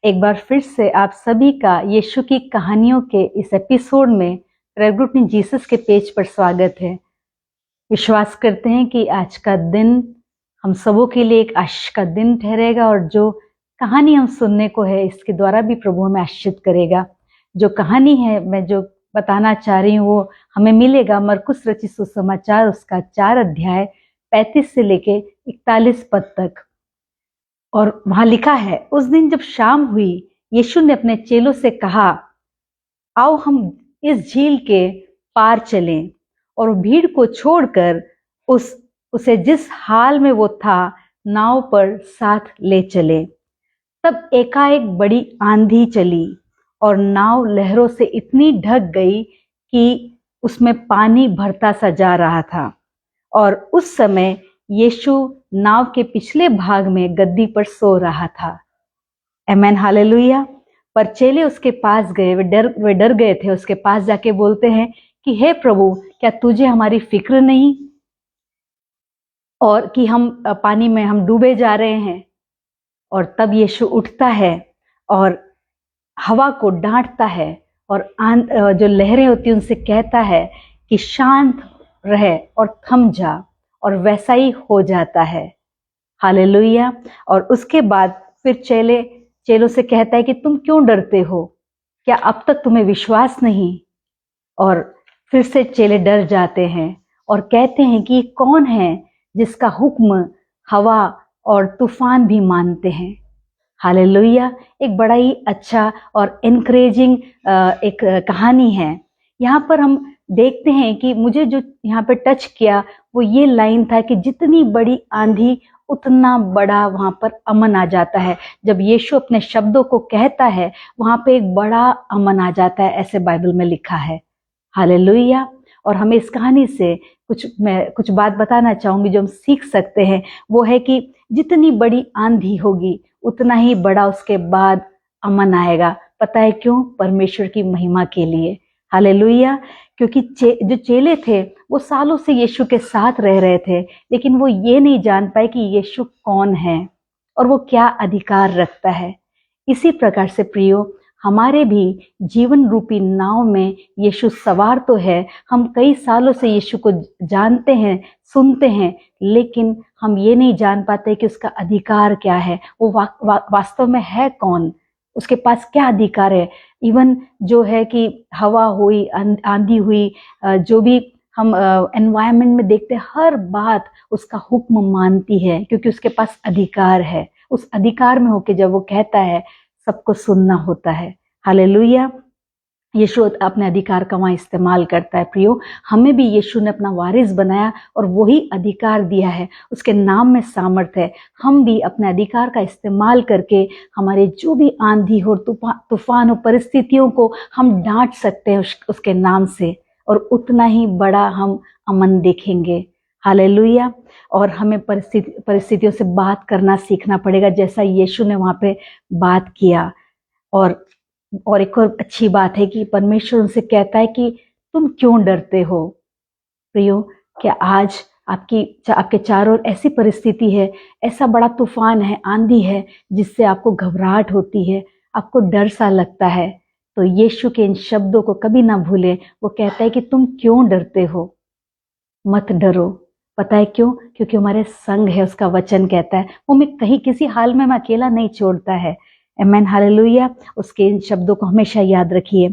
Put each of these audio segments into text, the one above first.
एक बार फिर से आप सभी का यीशु की कहानियों के इस एपिसोड में प्रेयर ग्रुप इन जीसस के पेज पर स्वागत है। विश्वास करते हैं कि आज का दिन हम सबों के लिए एक आशीष का दिन ठहरेगा और जो कहानी हम सुनने को है इसके द्वारा भी प्रभु हमें आशीषित करेगा। जो कहानी है मैं जो बताना चाह रही हूँ वो हमें मिलेगा मरकुस रचित सुसमाचार उसका 4 अध्याय 35 से लेके 41 पद तक। और वहां लिखा है, उस दिन जब शाम हुई यीशु ने अपने चेलों से कहा, आओ हम इस झील के पार चलें। और भीड़ को छोड़कर उसे जिस हाल में वो था नाव पर साथ ले चले। तब एकाएक बड़ी आंधी चली और नाव लहरों से इतनी ढक गई कि उसमें पानी भरता सा जा रहा था। और उस समय यीशु नाव के पिछले भाग में गद्दी पर सो रहा था। आमेन, हालेलुया। पर चेले उसके पास गए, वे डर गए थे। उसके पास जाके बोलते हैं कि हे प्रभु, क्या तुझे हमारी फिक्र नहीं और कि हम पानी में हम डूबे जा रहे हैं। और तब यीशु उठता है और हवा को डांटता है और जो लहरें होती हैं उनसे कहता है कि शांत रहे और थम जा, और वैसा ही हो जाता है। हालेलुया। और उसके बाद फिर चेलों से कहता है कि तुम क्यों डरते हो, क्या अब तक तुम्हें विश्वास नहीं। और फिर से चेले डर जाते हैं और कहते हैं कि कौन है जिसका हुक्म हवा और तूफान भी मानते हैं। हालेलुया। एक बड़ा ही अच्छा और एनकरेजिंग एक कहानी है। यहाँ पर हम देखते हैं कि मुझे जो यहाँ पे टच किया वो ये लाइन था कि जितनी बड़ी आंधी उतना बड़ा वहां पर अमन आ जाता है। जब यीशु अपने शब्दों को कहता है वहां पे एक बड़ा अमन आ जाता है, ऐसे बाइबल में लिखा है। हालेलुया। और हमें इस कहानी से मैं कुछ बात बताना चाहूंगी जो हम सीख सकते हैं। वो है कि जितनी बड़ी आंधी होगी उतना ही बड़ा उसके बाद अमन आएगा। पता है क्यों? परमेश्वर की महिमा के लिए। हालेलुया। क्योंकि जो चेले थे वो सालों से यीशु के साथ रह रहे थे, लेकिन वो ये नहीं जान पाए कि यीशु कौन है और वो क्या अधिकार रखता है। इसी प्रकार से प्रियो, हमारे भी जीवन रूपी नाव में यीशु सवार तो है। हम कई सालों से यीशु को जानते हैं, सुनते हैं, लेकिन हम ये नहीं जान पाते कि उसका अधिकार क्या है। वो वास्तव में है कौन, उसके पास क्या अधिकार है। इवन जो है कि हवा हुई, आंधी हुई, जो भी हम एनवायरनमेंट में देखते हैं, हर बात उसका हुक्म मानती है क्योंकि उसके पास अधिकार है। उस अधिकार में होके जब वो कहता है सबको सुनना होता है। हालेलुया। यीशु अपने अधिकार का वहां इस्तेमाल करता है। प्रियो, हमें भी यीशु ने अपना वारिस बनाया और वही अधिकार दिया है। उसके नाम में सामर्थ है। हम भी अपने अधिकार का इस्तेमाल करके हमारे जो भी आंधी हो, तूफान हो, परिस्थितियों को हम डांट सकते हैं उसके नाम से, और उतना ही बड़ा हम अमन देखेंगे। हालेलुया। और हमें परिस्थितियों से बात करना सीखना पड़ेगा जैसा यीशु ने वहां पे बात किया। और एक और अच्छी बात है कि परमेश्वर उनसे कहता है कि तुम क्यों डरते हो। प्रियो, क्या आज आपके चारों ओर ऐसी परिस्थिति है, ऐसा बड़ा तूफान है, आंधी है, जिससे आपको घबराहट होती है, आपको डर सा लगता है? तो यीशु के इन शब्दों को कभी ना भूलें। वो कहता है कि तुम क्यों डरते हो, मत डरो। पता है क्यों? क्योंकि हमारे संग है। उसका वचन कहता है वो मैं कहीं किसी हाल में मैं अकेला नहीं छोड़ता है। आमेन, हालेलुया। उसके इन शब्दों को हमेशा याद रखिए।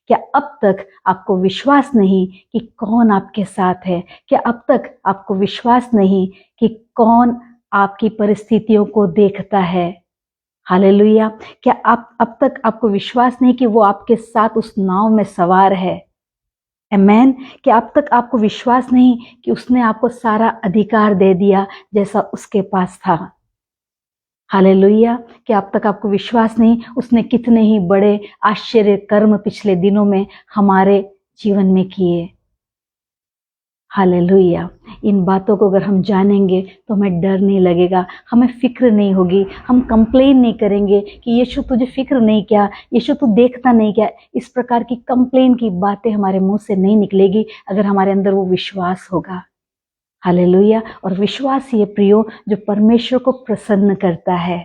क्या अब तक आपको विश्वास नहीं कि कौन आपके साथ है? क्या अब तक आपको विश्वास नहीं कि कौन आपकी परिस्थितियों को देखता है? हालेलुया। क्या अब तक आपको विश्वास नहीं कि वो आपके साथ उस नाव में सवार है? आमेन। कि अब तक आपको विश्वास नहीं कि उसने आपको सारा अधिकार दे दिया जैसा उसके पास था? हालेलुया। कि अब तक आपको विश्वास नहीं उसने कितने ही बड़े आश्चर्य कर्म पिछले दिनों में हमारे जीवन में किए। हालेलुया। इन बातों को अगर हम जानेंगे तो हमें डर नहीं लगेगा, हमें फिक्र नहीं होगी, हम कंप्लेन नहीं करेंगे कि यीशु तुझे फिक्र नहीं क्या, यीशु तू देखता नहीं क्या। इस प्रकार की कंप्लेन की बातें हमारे मुंह से नहीं निकलेगी अगर हमारे अंदर वो विश्वास होगा। हालेलुया। और विश्वास ये प्रियो जो परमेश्वर को प्रसन्न करता है।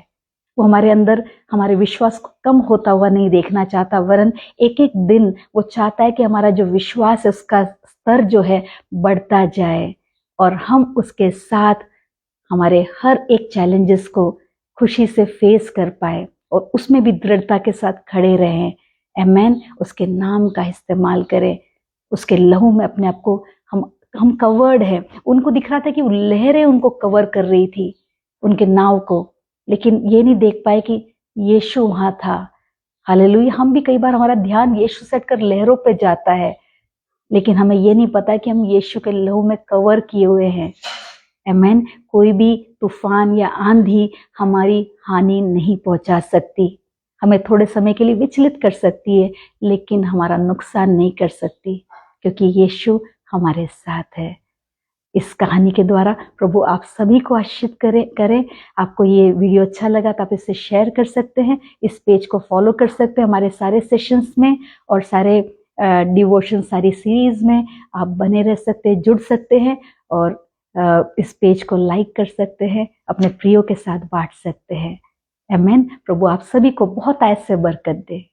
वो हमारे अंदर हमारे विश्वास को कम होता हुआ नहीं देखना चाहता, वरन एक एक दिन वो चाहता है कि हमारा जो विश्वास है उसका स्तर जो है बढ़ता जाए और हम उसके साथ हमारे हर एक चैलेंजेस को खुशी से फेस कर पाए और उसमें भी दृढ़ता के साथ खड़े रहें। आमेन। उसके नाम का इस्तेमाल करें, उसके लहू में अपने आप को हम कवर्ड है। उनको दिख रहा था कि वो लहरें उनको कवर कर रही थी, उनके नाव को, लेकिन ये नहीं देख पाए कि यीशु वहां था। हालेलुया। हम भी कई बार हमारा ध्यान यीशु से हटकर लहरों पे जाता है, लेकिन हमें ये नहीं पता कि हम यीशु के लहू में कवर किए हुए हैं। आमेन। कोई भी तूफान या आंधी हमारी हानि नहीं पहुंचा सकती। हमें थोड़े समय के लिए विचलित कर सकती है, लेकिन हमारा नुकसान नहीं कर सकती, क्योंकि यीशु हमारे साथ है। इस कहानी के द्वारा प्रभु आप सभी को आशीषित करें। आपको ये वीडियो अच्छा लगा तो आप इसे शेयर कर सकते हैं, इस पेज को फॉलो कर सकते हैं। हमारे सारे सेशंस में और सारे डिवोशन, सारी सीरीज में आप बने रह सकते हैं, जुड़ सकते हैं और इस पेज को लाइक कर सकते हैं, अपने प्रियो के साथ बांट सकते हैं। आमेन। प्रभु आप सभी को बहुत आयत से बरकत दे।